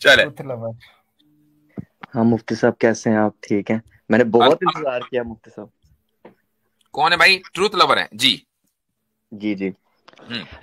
चले। हाँ मुफ्ती साहब कैसे हैं आप? ठीक हैं? मैंने बहुत इंतजार किया मुफ्ती साहब। कौन है भाई? ट्रूथ लवर है जी। जी जी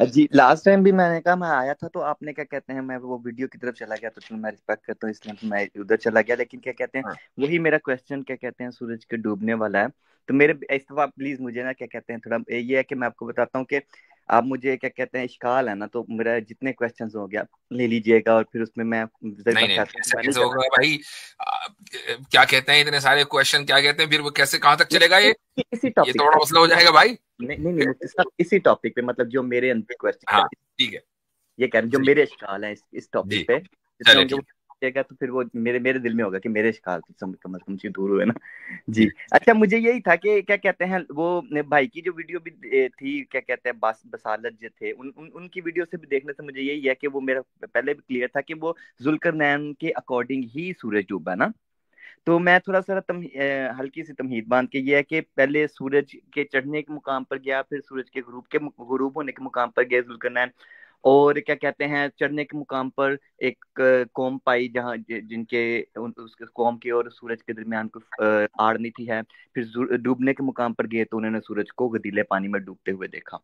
जी, लास्ट टाइम भी मैंने कहा मैं आया था तो आपने क्या कहते हैं, मैं वो वीडियो की तरफ चला गया तो चलो मैं रिस्पेक्ट करता हूँ इसलिए तो मैं उधर चला गया, लेकिन क्या कहते हैं वही मेरा क्वेश्चन क्या कहते हैं सूरज के डूबने वाला है। तो मेरे इस दफा प्लीज मुझे ना क्या कहते हैं थोड़ा ये है कि मैं आपको बताता हूँ कि आप मुझे क्या कहते हैं इश्काल है ना, तो मेरा जितने क्वेश्चन हो गया ले लीजिएगा और फिर उसमें मैं नहीं नहीं, ऐसा कैसे होगा भाई? क्या कहते हैं इतने सारे क्वेश्चन, क्या कहते हैं फिर वो कैसे कहां तक चलेगा ये इसी तो टॉपिक बड़ा मसला हो जाएगा भाई। नहीं नहीं नहीं मुफ्ती साहब, इसी टॉपिक पे मतलब जो मेरे अंदर क्वेश्चन हाँ ठीक है ये कह रहे हैं, जो मेरे इश्काल है इस जी, टॉपिक पे जितने चले होंगे वो ठीक पूछिएगा तो फिर वो मेरे मेरे दिल में होगा कि मेरे इश्काल कम से कम से दूर हुए ना। जी अच्छा, मुझे यही था कि क्या कहते हैं वो भाई की जो वीडियो भी थी क्या कहते हैं बसालत जो थे उनकी वीडियो से भी देखने से मुझे यही है कि वो मेरा पहले भी क्लियर था कि वो जुल्करनैन के अकॉर्डिंग ही सूरज डूबा ना। तो मैं थोड़ा सा हल्की सी तमहीद बांध के ये है कि पहले सूरज के चढ़ने के मुकाम पर गया, फिर सूरज के गुरूब होने के मुकाम पर गए जुल्करनैन, और क्या कहते हैं चढ़ने के मुकाम पर एक कौम पाई जहाँ जिनके उसके कौम की और सूरज के दरमियान कुछ आड़ नहीं थी है। फिर डूबने के मुकाम पर गए तो उन्होंने सूरज को गदीले पानी में डूबते हुए देखा।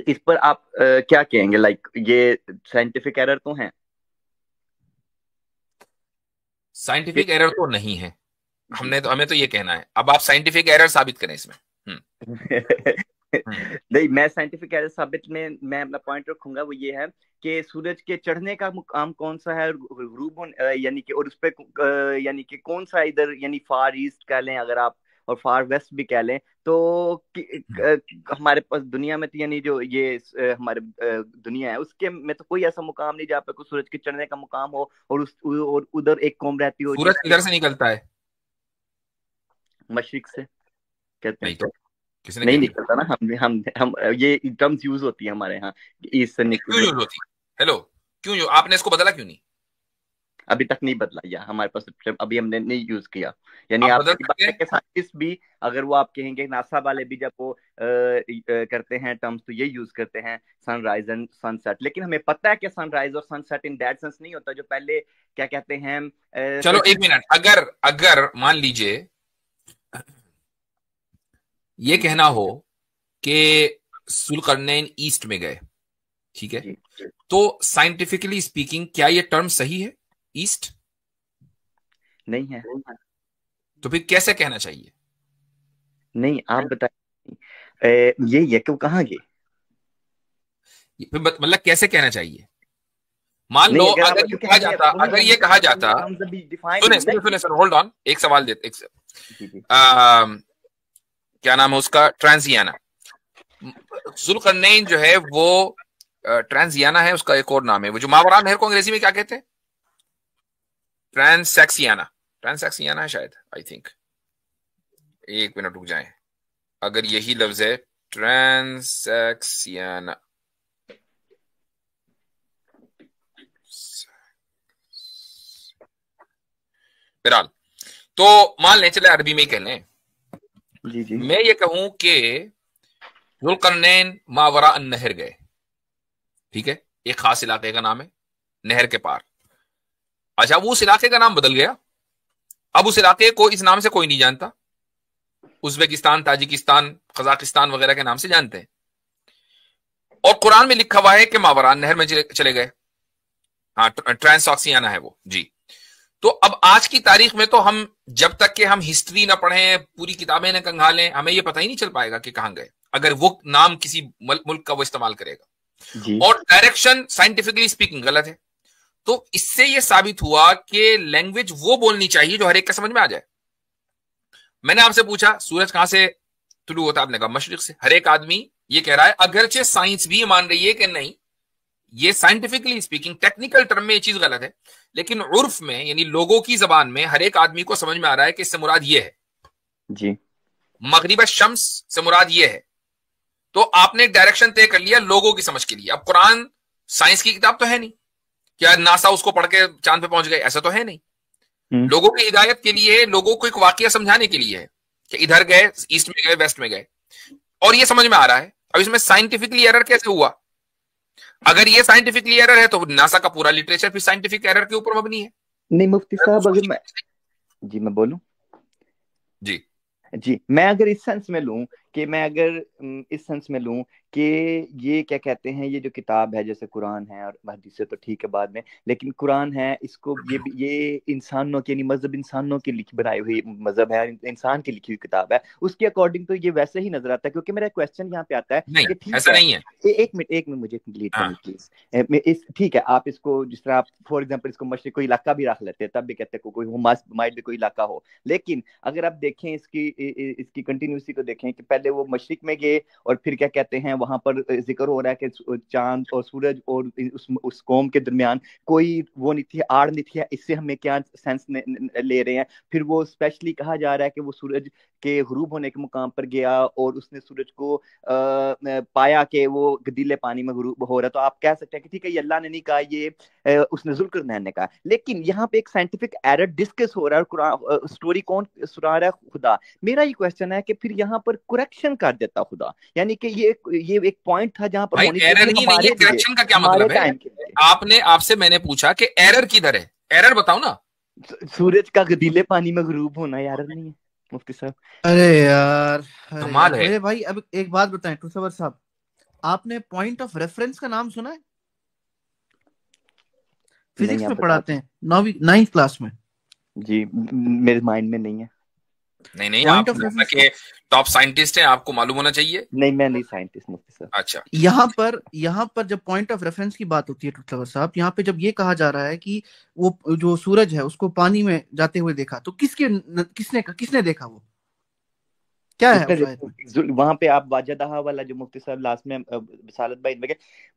इस पर आप क्या कहेंगे? लाइक ये साइंटिफिक एरर तो है? साइंटिफिक एरर तो नहीं है, हमें तो ये कहना है। अब आप साइंटिफिक एरर साबित करें इसमें। हम्म। नहीं, मैं साइंटिफिक एरर साबित में मैं अपना पॉइंट रखूंगा, वो ये है कि सूरज के चढ़ने का मुकाम कौन सा है, यानी कि और उस पे यानी कि कौन सा इधर यानी फार ईस्ट कह लें अगर आप और फार वेस्ट भी कह लें तो हमारे पास दुनिया में तो यानी जो ये हमारे दुनिया है उसके में तो कोई ऐसा मुकाम नहीं जहाँ पे कोई सूरज के चढ़ने का मुकाम हो और और उधर एक कौम रहती हो सूरज जिसके किधर से निकलता है? मशरिक से कहते नहीं हैं। तो किसने कह नहीं दिया? निकलता ना, हम ये टर्म्स यूज होती है हमारे यहाँ, ईस्ट से क्यों निकल। यूज होती है? हेलो, क्यों आपने इसको बदला क्यों नहीं? अभी तक नहीं बदला या हमारे पास अभी हमने नहीं यूज किया। यानी आप बदल आपकी बात सकते है हैं। कि साइंटिस्ट भी अगर वो आप कहेंगे नासा वाले भी जब वो करते हैं टर्म्स तो ये यूज करते हैं सनराइज एंड सनसेट, लेकिन हमें पता है कि सनराइज और सनसेट इन दैट सेंस नहीं होता जो पहले क्या कहते हैं चलो एक मिनट, अगर अगर मान लीजिए ये कहना हो कि सुल्करनैन ईस्ट में गए, ठीक है, जी तो साइंटिफिकली स्पीकिंग क्या ये टर्म सही है? ईस्ट नहीं है। तो फिर कैसे कहना चाहिए? नहीं आप बताइए, यही है कि वो कहाँ गए। फिर मतलब कैसे कहना चाहिए? मान लो नहीं अगर आप अगर ये क्योंकि कहा हमें जाता, वही अगर है ये कहा हमें जाता, टर्म्स अभी डिफाइन सुने नहीं ना सुने सुने सुने, होल्ड ऑन, एक सवाल देते जी जी क्या नाम है उसका? ट्रांसियाना। जुल्करनैन जो है वो ट्रांसियाना है, उसका एक और नाम है वो जो मावरा नहर को अंग्रेजी में क्या कहते हैं? ट्रांसैक्सियाना। ट्रांसैक्सियाना है शायद, आई थिंक। एक मिनट रुक जाएं, अगर यही लफ्ज है ट्रांसैक्सियाना। बहरहाल, तो मान लें, चले अरबी में ही कह लें, जी जी मैं ये कहूं कि जुल्करनैन मावरा नहर गए, ठीक है, एक खास इलाके का नाम है, नहर के पार। अच्छा, वो उस इलाके का नाम बदल गया, अब उस इलाके को इस नाम से कोई नहीं जानता, उज्बेकिस्तान, ताजिकिस्तान, कजाकिस्तान वगैरह के नाम से जानते हैं, और कुरान में लिखा हुआ है कि मावरान नहर में चले गए। हाँ, ट्रांसॉक्सियाना है वो जी। तो अब आज की तारीख में तो हम जब तक कि हम हिस्ट्री ना पढ़ें, पूरी किताबें ना कंघालें, हमें ये पता ही नहीं चल पाएगा कि कहां गए, अगर वो नाम किसी मुल्क का वो इस्तेमाल करेगा जी और डायरेक्शन साइंटिफिकली स्पीकिंग गलत है। तो इससे यह साबित हुआ कि लैंग्वेज वो बोलनी चाहिए जो हर एक का समझ में आ जाए। मैंने आपसे पूछा सूरज कहां से तुलू होता है, आपने कहा मशरिक से। हर एक आदमी ये कह रहा है, अगरचे साइंस भी मान रही है कि नहीं, ये साइंटिफिकली स्पीकिंग टेक्निकल टर्म में ये चीज गलत है, लेकिन उर्फ में यानी लोगों की जबान में हर एक आदमी को समझ में आ रहा है कि इससे मुराद ये है, जी मगरिब शम्स से मुराद ये है। तो आपने एक डायरेक्शन तय कर लिया लोगों की समझ के लिए। अब कुरान साइंस की किताब तो है नहीं, क्या नासा उसको पढ़ के चांद पे पहुंच गए, ऐसा तो है नहीं। लोगों की हिदायत के लिए, लोगों को एक वाकया समझाने के लिए है कि इधर गए, ईस्ट में गए, वेस्ट में गए, और ये समझ में आ रहा है। अब इसमें साइंटिफिकली एरर कैसे हुआ? اگر یہ سائنٹیفکلی ایرر ہے تو ناسا کا پورا لٹریچر پھر سائنٹیفک ایرر کے اوپر مبنی ہے. نہیں مفتی صاحب اگر میں بولوں جی میں اگر اس سینس میں لوں کہ یہ کیا کہتے ہیں، یہ جو کتاب ہے جیسے قرآن ہے اور حدیث سے تو ٹھیک ہے بعد میں، لیکن قرآن ہے اس کو یہ انسانوں کے، یعنی مذہب انسانوں کی بنائی ہوئی مذہب ہے، انسان کی لکھی ہوئی کتاب ہے، اس کے اکارڈنگ تو یہ ویسے ہی نظر آتا ہے. کیونکہ میرا کویسچن یہاں پہ آتا ہے کہ ٹھیک ایسا ہے، نہیں ہے. ایک منٹ مجھے کمپلیٹ کرنے پلیز. ٹھیک ہے آپ اس کو جس طرح آپ فار ایگزامپل اس کو مشرق کوئی علاقہ بھی رکھ لیتے ہیں، تب بھی کہتے ہیں کوئی مائٹ بھی کوئی علاقہ ہو. لیکن اگر آپ دیکھیں اس کی کنٹینیوسٹی کو دیکھیں کہ پہلے وہ مشرق میں گئے اور پھر کیا کہتے ہیں وہاں پر ذکر ہو رہا ہے کہ چاند اور سورج اور اس قوم کے درمیان کوئی وہ نہیں تھی، آڑ نہیں تھی. اس سے ہمیں کیا سینس لے رہے ہیں؟ پھر وہ اسپیشلی کہا جا رہا ہے کہ وہ سورج کے غروب ہونے کے مقام پر گیا اور اس نے سورج کو پایا کہ وہ گدیلے پانی میں غروب ہو رہا ہے. تو آپ کہہ سکتے ہیں کہ ٹھیک ہے یہ اللہ نے نہیں کہا، یہ اس نے ذوالقرنین نے کہا. لیکن یہاں پہ ایک سائنٹیفک ایرر ڈسکس ہو رہا ہے اور اسٹوری کون سنا رہا ہے؟ خدا. میرا یہ کویسچن ہے کہ پھر یہاں پر کریکشن کر دیتا خدا، یعنی کہ یہ ایک پوائنٹ تھا جہاں پر بھائی ہونی ایرر چاہیے ہی نہیں ہے، کریکشن کا کیا مطلب ہے؟ آپ سے میں نے پوچھا کہ ایرر کدھر ہے، ایرر بتاؤ نا. سورج کا گدیلے پانی میں غروب ہونا ایرر نہیں ہے مفتی صاحب؟ ارے یار کمال ہے میرے بھائی. اب ایک بات بتائیں ٹوسور صاحب، آپ نے پوائنٹ آف ریفرنس کا نام سنا ہے؟ فزکس میں پڑھاتے ہیں 9ویں کلاس میں. جی میرے مائنڈ میں نہیں ہے. نہیں آپ ٹاپ سائنٹسٹ ہیں، آپ کو معلوم ہونا چاہیے. نہیں میں نہیں سائنٹسٹ مفتی صاحب. اچھا یہاں پر جب پوائنٹ آف ریفرنس کی بات ہوتی ہے ٹوسور صاحب، یہاں پہ جب یہ کہا جا رہا ہے کہ وہ جو سورج ہے اس کو پانی میں جاتے ہوئے دیکھا، تو کس نے دیکھا؟ وہ کیا ہے وہاں پہ آپ واجدہ والا جو مفتی صاحب لاسٹ میں رسالت بھائی میں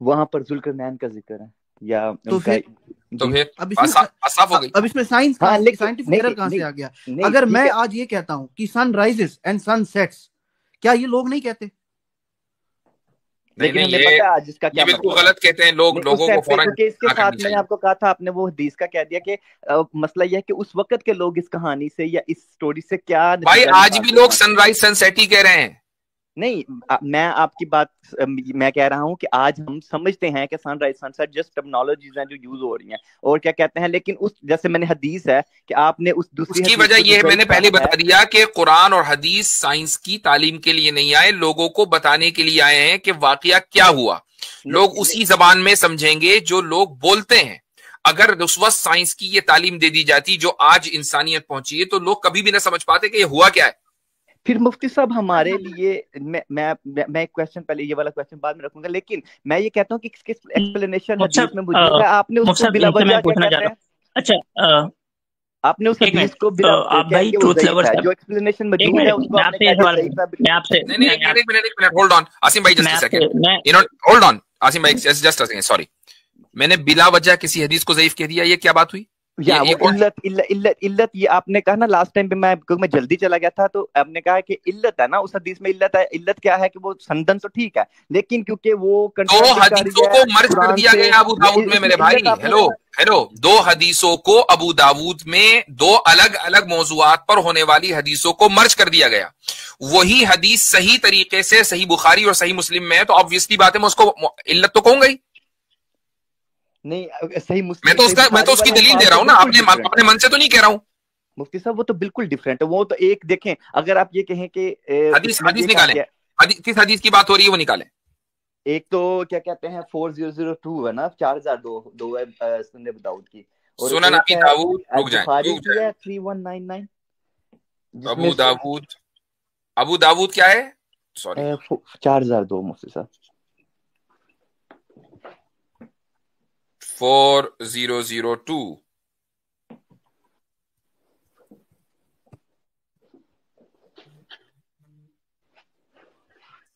وہاں پر ذوالقرنین کا ذکر ہے یا تو پھر اب اس میں سائنٹیفک ایرر کہاں سے آ گیا؟ اگر میں آج یہ کہتا ہوں کہ سن رائزز اینڈ سن سیٹس، کیا یہ لوگ نہیں کہتے؟ لیکن ہمیں پتہ ہے جس کا کیا بالکل غلط کہتے ہیں لوگ، لوگوں کو فوراً. اس کے ساتھ میں نے آپ کو کہا تھا، آپ نے وہ حدیث کا کہہ دیا کہ مسئلہ یہ ہے کہ اس وقت کے لوگ اس کہانی سے یا اس سٹوری سے کیا. بھائی آج بھی لوگ سن رائز سن سیٹ ہی کہہ رہے ہیں. نہیں میں آپ کی بات میں کہہ رہا ہوں کہ آج ہم سمجھتے ہیں کہ سن رائز سن سیٹ جسٹ ٹرمنالوجیز ہیں جو یوز ہو رہی ہیں اور کیا کہتے ہیں. لیکن اس جیسے میں نے حدیث ہے کہ آپ نے اس دوسری کی وجہ یہ ہے، میں نے پہلے بتا دیا کہ قرآن اور حدیث سائنس کی تعلیم کے لیے نہیں آئے، لوگوں کو بتانے کے لیے آئے ہیں کہ واقعہ کیا ہوا. لوگ اسی زبان میں سمجھیں گے جو لوگ بولتے ہیں. اگر اس وقت سائنس کی یہ تعلیم دے دی جاتی جو آج انسانیت پہنچی ہے، تو لوگ کبھی بھی نہ سمجھ پاتے کہ یہ ہوا کیا ہے. پھر مفتی صاحب ہمارے لیے میں ایک کویسچن پہلے یہ والا کویسچن بعد میں رکھوں گا، لیکن میں یہ کہتا ہوں کہ کس ایکسپلینیشن حدیث میں موجود ہے. آپ نے اس کو بلا وجہ کیا کہتے ہیں؟ اچھا آپ نے اس حدیث کو بلا جو ایکسپلینیشن موجود ہے اس کو آپ نے کہا صحیح تھا. نہیں ایک منٹ ہولڈ آن عاصم بھائی، just a second, hold on Asim بھائی جسٹ ا سیکنڈ. سوری، میں نے بلا وجہ کسی حدیث کو ضعیف کہہ دیا، یہ کیا بات ہوئی؟ یا وہ علت یہ آپ نے کہا نا لاسٹ ٹائم پہ میں جلدی چلا گیا تھا، تو آپ نے کہا کہ علت ہے نا اس حدیث میں. علت ہے، علت کیا ہے کہ وہ سندن تو ٹھیک ہے لیکن کیونکہ وہ دو حدیثوں کو مرج کر دیا گیا ابو داؤد میں. میرے بھائی ہیلو دو حدیثوں کو ابو داؤد میں دو الگ الگ موضوعات پر ہونے والی حدیثوں کو مرج کر دیا گیا. وہی حدیث صحیح طریقے سے صحیح بخاری اور صحیح مسلم میں ہے، تو آبویسلی بات ہے میں اس کو علت تو کہوں گا ہی. نہیں صحیح مسلم میں تو اس کی دلیل دے رہا ہوں نا، اپنے من سے تو نہیں کہہ رہا ہوں. مفتی صاحب وہ تو بالکل ڈفرینٹ ہے. وہ تو ایک دیکھیں، اگر آپ یہ کہیں کہ حدیث نکالیں، کس حدیث کی بات ہو رہی ہے وہ نکالیں. ایک تو کیا کہتے ہیں 4002 ہے نا، 4002 ہے سنن ابو داؤد کی، اور سنن ابی داؤد بخاری کی ہے 3199. ابو داؤد کیا ہے؟ سوری 4002 مفتی صاحب 4002.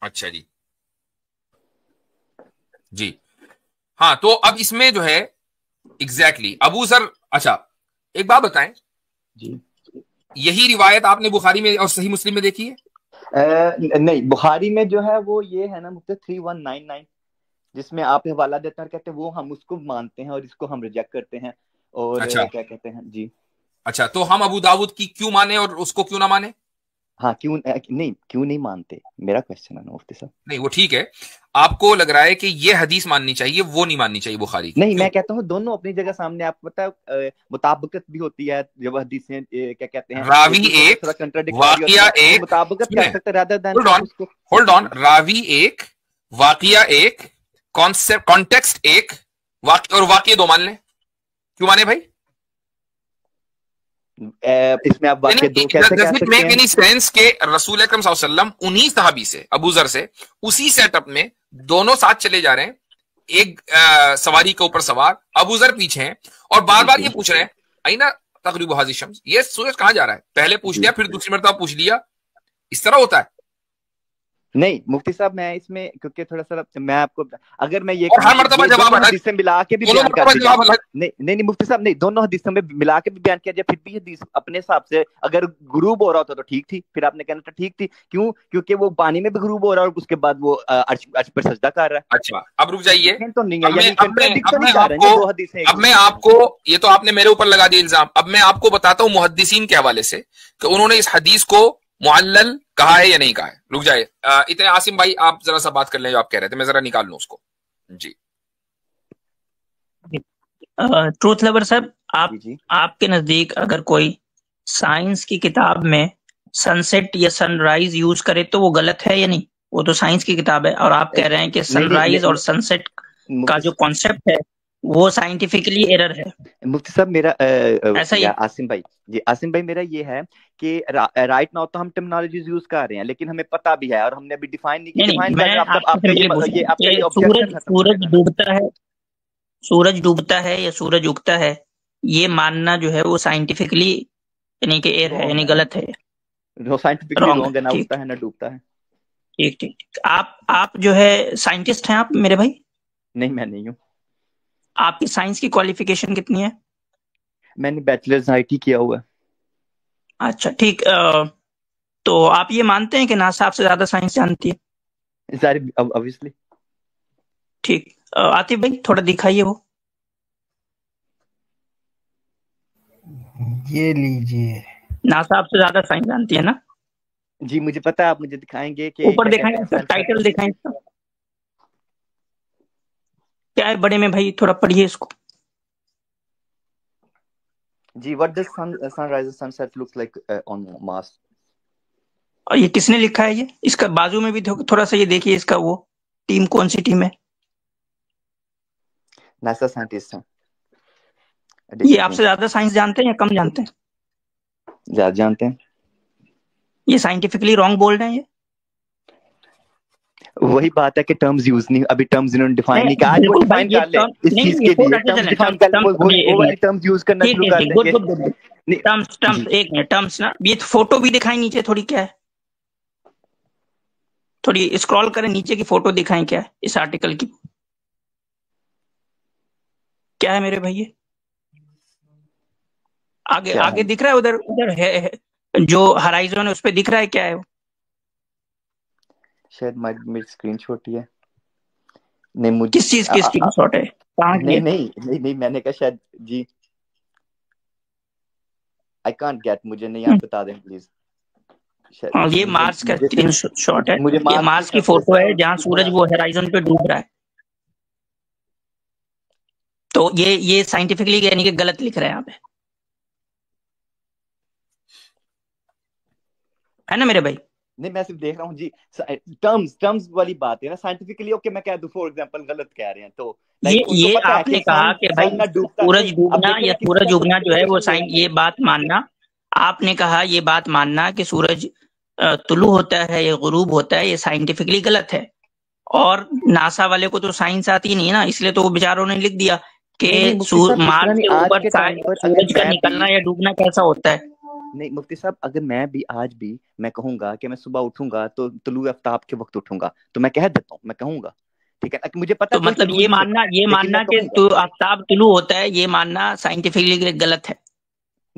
اچھا جی ہاں. تو اب اس میں جو ہے ایگزیکٹلی ابو ذر. اچھا ایک بات بتائیں جی، یہی روایت آپ نے بخاری میں اور صحیح مسلم میں دیکھی ہے؟ نہیں بخاری میں جو ہے وہ یہ ہے نا مفتی 3199 جس میں آپ حوالہ دیتے ہیں، کہتے ہیں وہ ہم اس کو مانتے ہیں اور اس کو ہم ریجیکٹ کرتے ہیں. اور کیا کہتے ہیں جی. اچھا تو ہم ابو داؤد کی کیوں مانے اور اس کو کیوں نہ مانے؟ हाँ क्यों नहीं मानते, मेरा क्वेश्चन है मुफ्ती साहब। नहीं वो ठीक है, आपको लग रहा है कि ये हदीस माननी चाहिए, वो नहीं माननी चाहिए बुखारी की। नहीं मैं कहता हूँ दोनों अपनी जगह सामने, आपको पता है मुताबिकत भी होती है जब हदीसें क्या कहते हैं, रावी एक, वाकिया एक, मुताबिकत कर सकते rather than hold on, Ravi एक, वाकिया एक, कॉन्सेप्ट कॉन्टेक्स्ट एक, और वाकिया 2 मान लें, क्यों माने भाई? इसमें आप वाकिया 2 कैसे कह सकते हैं? एनी सेंस के रसूल अकरम सल्लल्लाहु अलैहि वसल्लम उन्हीं सहाबी से, अबू जर से, उसी सेटअप में दोनों साथ चले जा रहे हैं, एक सवारी के ऊपर सवार, अबू जर पीछे हैं, और बार बार ये पूछ रहे हैं आईना तकरीब हाज़िर शम्स, ये सूरज कहां जा रहा है, पहले पूछ लिया, फिर दूसरी मरतबा पूछ लिया, इस तरह होता है? नहीं मुफ्ती साहब मैं इसमें क्योंकि थोड़ा सा मैं आपको, अगर मैं ये हर मरतबा जवाब हदीसें मिला के भी बयान कर दिया, नहीं मुफ्ती साहब नहीं, दोनों हदीसों में मिला के भी बयान किया जाए, फिर भी हदीस अपने हिसाब से अगर गुरूब हो रहा होता तो ठीक थी, फिर आपने कहना था ठीक थी, क्यों? क्योंकि वो पानी में भी गुरूब हो रहा है और उसके बाद वो अर्श पर सजदा कर रहा है। अच्छा अब रुक जाइए, तो नहीं है, यानी अब मैं आपको, ये तो आपने मेरे ऊपर लगा दिया इल्जाम, अब मैं आपको बताता हूँ मुहद्दिसीन के हवाले से कि उन्होंने इस हदीस को मुअल्लल कहा है या नहीं कहा है। रुक जाए, इतने आसिम भाई आप जरा सा बात कर लें जो आप कह रहे थे, मैं जरा निकाल लूं उसको। जी ट्रूथ लवर साहब, आपके नजदीक अगर कोई साइंस की किताब में सनसेट या सनराइज यूज करे तो वो गलत है या नहीं? वो तो साइंस की किताब है और आप कह रहे हैं कि सनराइज और सनसेट का जो कॉन्सेप्ट है वो साइंटिफिकली एरर है। मुफ्ती साहब मेरा ऐसा ही आसिम भाई मेरा ये है कि राइट नाउ तो हम टर्मिनोलॉजीज यूज कर रहे हैं, लेकिन हमें पता भी है और हमने अभी डिफाइन नहीं किया। सूरज डूबता है या सूरज उगता है, ये मानना जो है वो साइंटिफिकली यानी कि एरर है, यानी गलत है, साइंटिफिकली रॉन्ग है, ना उगता है ना डूबता है। ठीक। आप जो है साइंटिस्ट हैं आप मेरे भाई? नहीं मैं नहीं हूँ। आपकी साइंस की क्वालिफिकेशन कितनी है? मैंने बैचलर्स आईटी किया हुआ है। अच्छा ठीक, तो आप ये मानते हैं कि नासा आपसे ज्यादा साइंस जानती है? ऑब्वियसली। ठीक, आतिफ भाई थोड़ा दिखाइए वो। ये लीजिए, नासा आपसे ज्यादा साइंस जानती है ना? जी मुझे पता है, आप मुझे दिखाएंगे कि ऊपर दिखाएं, टाइटल दिखाएं, क्या है बड़े में भाई, थोड़ा पढ़िए इसको। जी what does sunrise and sunset looks like on Mars. और ये किसने लिखा है? ये इसका बाजू में भी थोड़ा सा ये देखिए, इसका वो टीम कौन सी टीम है? नासा साइंटिस्ट हैं। ये आपसे ज्यादा साइंस जानते हैं या कम जानते हैं? ज्यादा जानते हैं। ये साइंटिफिकली रॉन्ग बोल रहे हैं ये? वही बात है कि टर्म्स यूज नहीं, अभी टर्म्स इन्होंने डिफाइन नहीं किया, आज वो डिफाइन कर ले इस चीज के लिए, टर्म्स डिफाइन कर ले, वो वाली टर्म्स यूज करना शुरू कर देंगे। टर्म्स एक मिनट, टर्म्स ना, ये फोटो भी दिखाएं नीचे थोड़ी, क्या है, थोड़ी स्क्रॉल करें नीचे की फोटो दिखाएं, क्या है इस आर्टिकल की, क्या है मेरे भाई? आगे दिख रहा है, उधर है जो हराइजन है उस पे दिख रहा है, क्या है वो? शायद मेरी स्क्रीन छोटी है। नहीं मुझे किस चीज की स्क्रीनशॉट है? नहीं मैंने कहा शायद जी आई कांट गेट, मुझे नहीं, आप बता दें प्लीज। ये मार्स का स्क्रीनशॉट है, ये मार्स की फोटो है जहां सूरज वो होराइजन पे डूब रहा है। तो ये साइंटिफिकली यानी कि गलत लिख रहे हैं यहाँ पे, है ना मेरे भाई? नहीं मैं सिर्फ देख रहा हूँ जी, टर्म्स वाली बात है ना, साइंटिफिकली ओके मैं कह दूं फॉर एग्जांपल गलत कह रहे हैं तो ये आपने कहा कि भाई सूरज डूबना या सूरज उगना जो है वो ये बात मानना, आपने कहा ये बात मानना कि सूरज तुलू होता है या गुरूब होता है, ये साइंटिफिकली गलत है। और नासा वाले को तो साइंस आती नहीं है ना, इसलिए तो वो बेचारों ने लिख दिया कि मार्स के ऊपर सूरज का निकलना या डूबना कैसा होता है। नहीं मुफ्ती साहब, अगर मैं भी आज भी मैं कहूंगा कि मैं सुबह उठूंगा तो तुलू आफ्ताब के वक्त उठूंगा, तो मैं कह देता हूँ, मैं कहूंगा ठीक है, मुझे पता तो मतलब ये मानना कि आफ्ताब तुलू होता है, ये मानना साइंटिफिकली गलत है?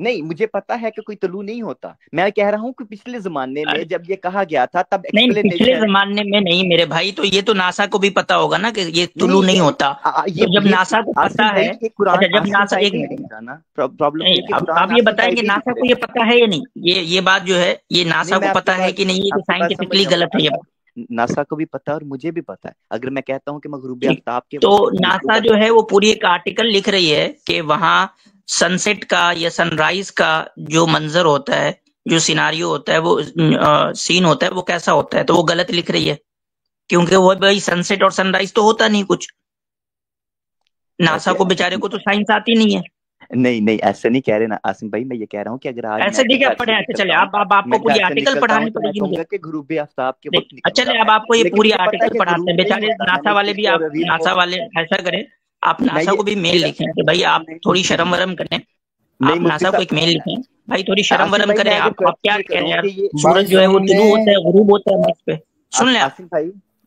नहीं, मुझे पता है कि कोई तलू नहीं होता। मैं कह रहा हूँ कि पिछले जमाने में जब ये कहा गया था तब नहीं, पिछले जमाने में नहीं मेरे भाई, तो ये तो नासा को भी पता होगा ना कि ये तुलू नहीं होता। तो जब नासा को पता है, जब नासा एक प्रॉब्लम, आप ये बताएं कि नासा को ये पता है या नहीं, ये बात जो है ये नासा को पता है कि नहीं, ये साइंटिफिकली गलत है ये बात। नासा को भी पता है और मुझे भी पता है। अगर मैं कहता हूँ कि मैं गुरूब आफ्ताब के, तो नासा जो है वो पूरी एक आर्टिकल लिख रही है कि वहां सनसेट का या सनराइज का जो मंजर होता है, जो सिनारियो होता है, वो सीन होता है, वो कैसा होता है, तो वो गलत लिख रही है, क्योंकि वो भाई सनसेट और सनराइज तो होता नहीं कुछ। नासा को बेचारे को तो साइंस आती नहीं है। नहीं ऐसे नहीं कह रहे ना आसिम भाई, मैं ये कह रहा हूँ कि अगर आज ऐसे ठीक है पढ़े, अच्छा चले आपको पूरी आर्टिकल पढ़ानी पड़ेगी मुझे कि गुरूब आफ्ताब के वक्त अच्छा चले, अब आपको ये पूरी आर्टिकल पढ़ाते हैं बेचारे नासा वाले भी। आप नासा वाले ऐसा करें, आप नासा को भी मेल लिखें कि भाई आप थोड़ी शर्म वरम करें, आप नासा को एक मेल लिखें भाई, थोड़ी शर्म वरम करें। आप क्या कह रहे हैं यार, सूरज जो है वो तुलू होता है, गुरूब होता है मर्ज पे। सुन ले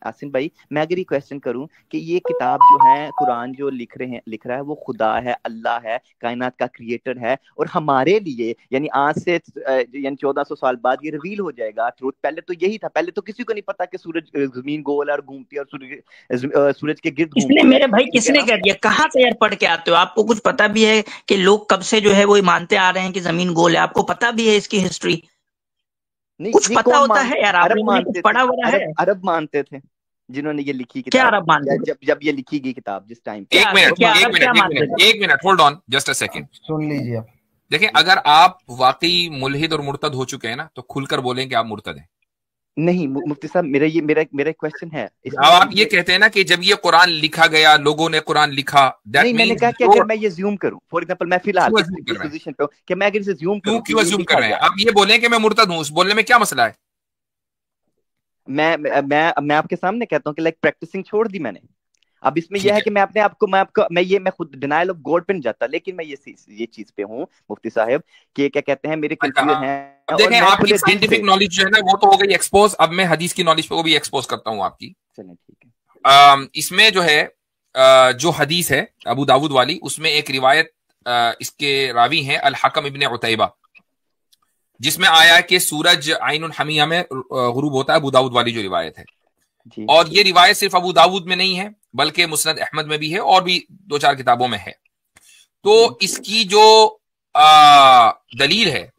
आसिम भाई, मैं अगर ये क्वेश्चन करूं कि ये किताब जो है, कुरान जो लिख रहा है वो खुदा है, अल्लाह है, कायनात का क्रिएटर है, और हमारे लिए यानी आज से यानी 1400 साल बाद ये रिवील हो जाएगा ट्रूथ। पहले तो यही था, पहले तो किसी को नहीं पता कि सूरज जमीन गोल और घूमती है और सूरज के गिर्द घूमती है। मेरे भाई किसने कह दिया, कहाँ से यार पढ़ के आते हो? आपको कुछ पता भी है कि लोग कब से जो है वो मानते आ रहे हैं कि जमीन गोल है? आपको पता भी है इसकी हिस्ट्री? कुछ पता होता है यार, आप लोगों ने कुछ पढ़ा हुआ है? अरब मानते थे जिन्होंने ये लिखी किताब। क्या अरब मानते थे? जब ये लिखी गई किताब जिस टाइम। एक minute hold on just a second, सुन लीजिए आप। देखिए, अगर आप वाकई मुल्हिद और मुर्तद हो चुके हैं ना, तो खुलकर बोलें कि आप मुर्तद हैं। नहीं मुफ्ती साहब, मेरा क्वेश्चन है, आप ये कहते हैं ना कि जब ये कुरान लिखा गया, लोगों ने कुरान लिखा, नहीं मैंने कहा कि अगर मैं ये ज़ूम करूं, फॉर एग्जांपल मैं फिलहाल इस पोजीशन पे हूं कि मैं अगर इसे ज़ूम करूं, क्यों अज्यूम कर रहे हैं आप? ये बोलें कि मैं मुर्तद हूं, उस बोलने में क्या मसला है? मैं आपके सामने कहता हूँ कि लाइक प्रैक्टिसिंग छोड़ दी मैंने। अब इसमें यह है कि मैं अपने आप को मैं खुद डिनायल ऑफ गॉड पे नहीं जाता, लेकिन मैं ये चीज पे हूँ मुफ्ती साहब कि क्या कहते हैं मेरे कल्चर हैं। देखें, आपकी साइंटिफिक नॉलेज जो है ना वो तो हो गई एक्सपोज, अब मैं हदीस की नॉलेज को भी एक्सपोज करता हूँ आपकी। चलें ठीक है। इसमें जो है जो हदीस है अबू दाऊद वाली, उसमें एक रिवायत इसके रावी हैं अल हकम इब्न उतैबा, जिसमें आया कि सूरज आइनुल हमिया में गुरूब होता है, अबू दाऊद वाली जो रिवायत है। और ये रिवायत सिर्फ अबू दाऊद में नहीं है बल्कि मुस्नद अहमद में भी है और भी 2-4 किताबों में है। तो इसकी जो दलील है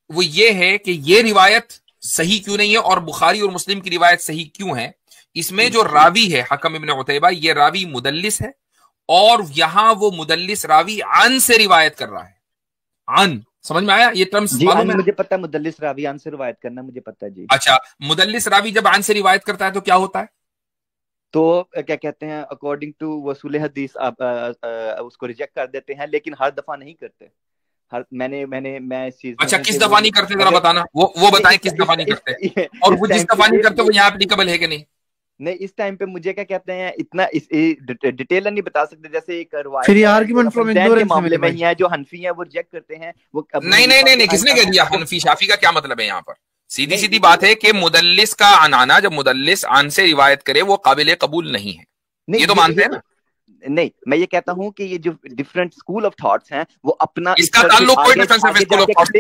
वो ये है कि ये रिवायत सही क्यों नहीं है और बुखारी और मुस्लिम की रिवायत सही क्यों है। इसमें जो रावी है हकम इब्न उतैबा, ये रावी मुदल्लिस है, और यहां वो मुदल्लिस रावी अन से रिवायत कर रहा है। अन, समझ में आया ये टर्म्स? मुझे पता है मुदल्लिस रावी अन से रिवायत करना, मुझे पता है जी। अच्छा, मुदल्लिस रावी जब अन से रिवायत करता है तो क्या होता है? तो क्या कहते हैं, अकॉर्डिंग टू वसूल हदीस आप उसको रिजेक्ट कर देते हैं, लेकिन हर दफा नहीं करते। मैं इस चीज। अच्छा, किस दफा नहीं करते जरा बताना, वो बताएं किस दफा नहीं करते, और वो जिस दफा नहीं करते वो यहाँ एप्लीकेबल है कि नहीं? नहीं, इस टाइम पे मुझे क्या कहते हैं इतना डिटेल नहीं बता सकते। जैसे एक फिर ये आर्गुमेंट फ्रॉम इग्नोरेंस मामले में ही है, जो हनफी है वो रिजेक्ट करते हैं वो। नहीं, किसने कह दिया हनफी शाफी का क्या मतलब है यहाँ पर? सीधी बात है कि मुदल्लिस का अनाना, जब मुदल्लिस आन से रिवायत करे वो काबिल कबूल नहीं है, ये तो मानते हैं ना? नहीं, मैं ये कहता हूँ कि ये जो डिफरेंट स्कूल ऑफ थॉट्स हैं वो अपना इसका ताल्लुक कोई डिफरेंस है स्कूल ऑफ थॉट्स,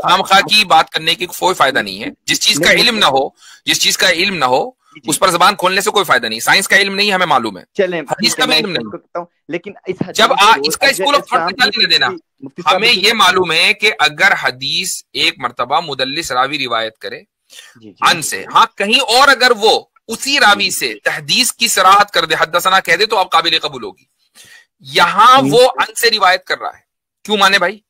खामखा की बात करने की कोई फायदा नहीं है। जिस चीज का इल्म ना हो उस पर जबान खोलने से कोई फायदा नहीं। साइंस का इल्म नहीं हमें मालूम है, इसका मैं इल्म नहीं, लेकिन जब इसका स्कूल ऑफ थॉट में चलने देना, हमें ये मालूम है कि अगर हदीस एक मर्तबा मुदल्लिस रावी रिवायत करे अन से, हाँ कहीं और अगर वो उसी रावी से तहदीस की सराहत कर दे, हदसना कह दे, तो आप काबिल कबूल होगी। यहां वो अन से रिवायत कर रहा है, क्यों माने भाई?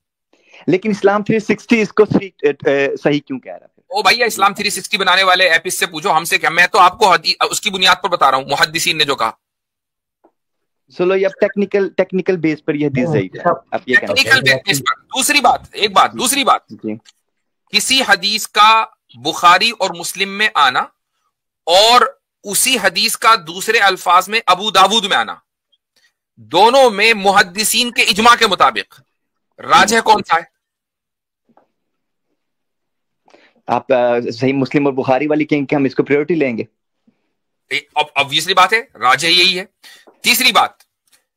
लेकिन इस्लाम 360 इसको सही क्यों कह रहा है? ओ भैया, इस्लाम 360 बनाने वाले एपिस से पूछो, हमसे क्या। मैं तो आपको उसकी बुनियाद पर बता रहा हूँ, मुहद्दिसीन ने जो कहा। चलो ये टेक्निकल बेस पर ये हदीस सही है, आप ये टेक्निकल बेस पर। दूसरी बात, किसी हदीस का बुखारी और मुस्लिम में आना और उसी हदीस का दूसरे अल्फाज में अबू दाऊद में आना, दोनों में मुहद्दिसीन के इजमा के मुताबिक राजह कौन सा है? आप सही मुस्लिम और बुखारी वाली कहेंगे, हम इसको प्रायोरिटी लेंगे। ऑब्वियसली बात है, राजह यही है। तीसरी बात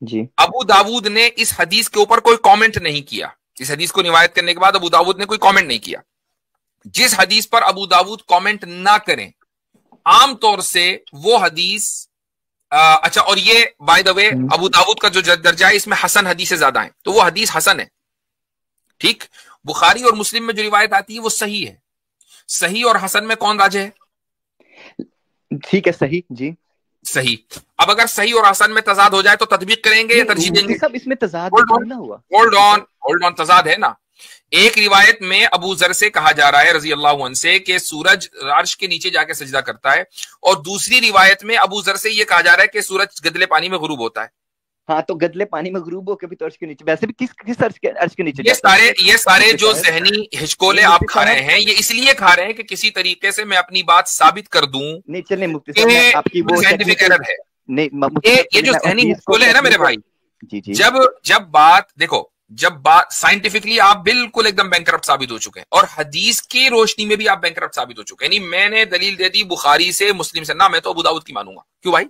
जी, अबू दाऊद ने इस हदीस के ऊपर कोई कमेंट नहीं किया, इस हदीस को रिवायत करने के बाद अबू दाऊद ने कोई कमेंट नहीं किया। जिस हदीस पर अबू दाऊद कमेंट ना करें, आमतौर से वो हदीस अच्छा, और ये by the way Abu Dawood का जो दर्जा है इसमें हसन हदीस से ज्यादा है, तो वो हदीस हसन है। ठीक, बुखारी और मुस्लिम में जो रिवायत आती है वो सही है। सही और हसन में कौन राजे है? ठीक है, सही जी, सही। अब अगर सही और हसन में तजाद हो जाए तो तदबीक करेंगे या तरजीह देंगे? सब इसमें तजाद ना हुआ। होल्ड ऑन, तजाद है ना। एक रिवायत में अबू जर से कहा जा रहा है रजी अल्लाह अन्हु से कि सूरज अर्श के नीचे जाके सजदा करता है, और दूसरी रिवायत में अबू जर से यह कहा जा रहा है कि सूरज गदले पानी में गुरूब होता है। हाँ, तो गदले पानी में गुरूब होकर भी तो अर्श के नीचे, वैसे भी किस अर्श के नीचे? ये सारे जो जहनी हिचकोले आप खा रहे हैं, ये इसलिए खा रहे हैं कि किसी तरीके से मैं अपनी बात साबित कर दूं। नहीं चले मुफ्ती साहब, आपकी वो साइंटिफिक एरर है। नहीं, ये जो जहनी हिचकोले है ना मेरे भाई, जी, जब बात देखो, जब बात साइंटिफिकली आप बिल्कुल एकदम बैंकरप्ट साबित हो चुके हैं, और हदीस की रोशनी में भी आप बैंकरप्ट साबित हो चुके हैं। नहीं, मैंने दलील दे दी बुखारी से, मुस्लिम से, ना मैं तो अबू दाऊद की मानूंगा। क्यों भाई?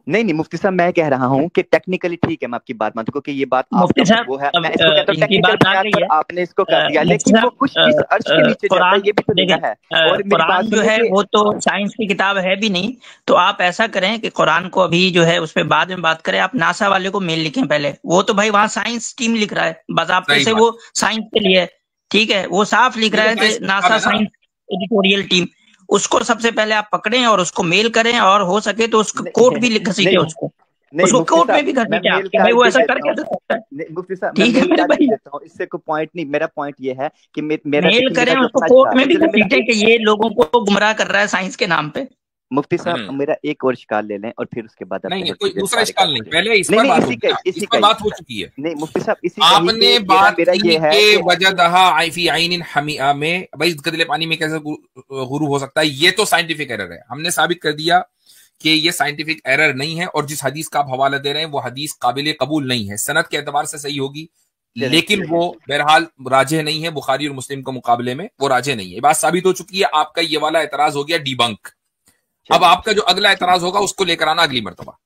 नहीं मुफ्ती साहब, मैं कह रहा हूँ कि टेक्निकली ठीक है, मैं आपकी बात मानता हूँ कि ये बात मुफ्ती साहब वो है, मैं इसको कहता हूँ टेक्निकल बुनियाद पर आपने इसको कर दिया, लेकिन वो कुछ इस अर्श के नीचे जाता है, ये भी तो देखा है। और कुरान जो है वो तो साइंस की किताब है भी नहीं, तो आप ऐसा करें कि कुरान को अभी जो है उस पर बाद में बात करें। आप नासा वाले को मेल लिखें पहले, वो तो भाई वहाँ साइंस टीम लिख रहा है, बाज़ाब्ते से वो साइंस के लिए, ठीक है, वो साफ लिख रहा है कि नासा साइंस एडिटोरियल टीम, उसको सबसे पहले आप पकड़ें और उसको मेल करें, और हो सके तो उसको कोर्ट भी घसीटे, उसको कोर्ट में भी घसीटे आप, कि भाई वो ऐसा कर कैसे सकता है। मुफ्ती साहब, ठीक है मेरे भाई, इससे कोई पॉइंट नहीं, मेरा पॉइंट ये है कि मेरा मेल करें उसको, कोर्ट में भी घसीटे कि ये लोगों को गुमराह कर रहा है साइंस के नाम पे। मुफ्ती साहब, मेरा एक और शिकाल ले लें और फिर उसके बाद नहीं, कोई दूसरा शिकाल नहीं, पहले इस पर बात हो चुकी है। नहीं मुफ्ती साहब, आपने बात की कि वजदहा फी ऐनिन हमीआ में, भाई गदले पानी में कैसे गुरूब हो सकता है, ये तो साइंटिफिक एरर है। हमने साबित कर दिया कि ये साइंटिफिक एरर नहीं है, और जिस हदीस का आप हवाला दे रहे हैं वो हदीस काबिल कबूल नहीं है। सनद के एतबार से सही होगी, लेकिन वो बहरहाल राजे नहीं है, बुखारी और मुस्लिम के मुकाबले में वो राजे नहीं है। बात साबित हो चुकी है। आपका ये वाला एतराज हो गया डीबंक। अब आपका जो अगला एतराज होगा उसको लेकर आना अगली मर्तबा।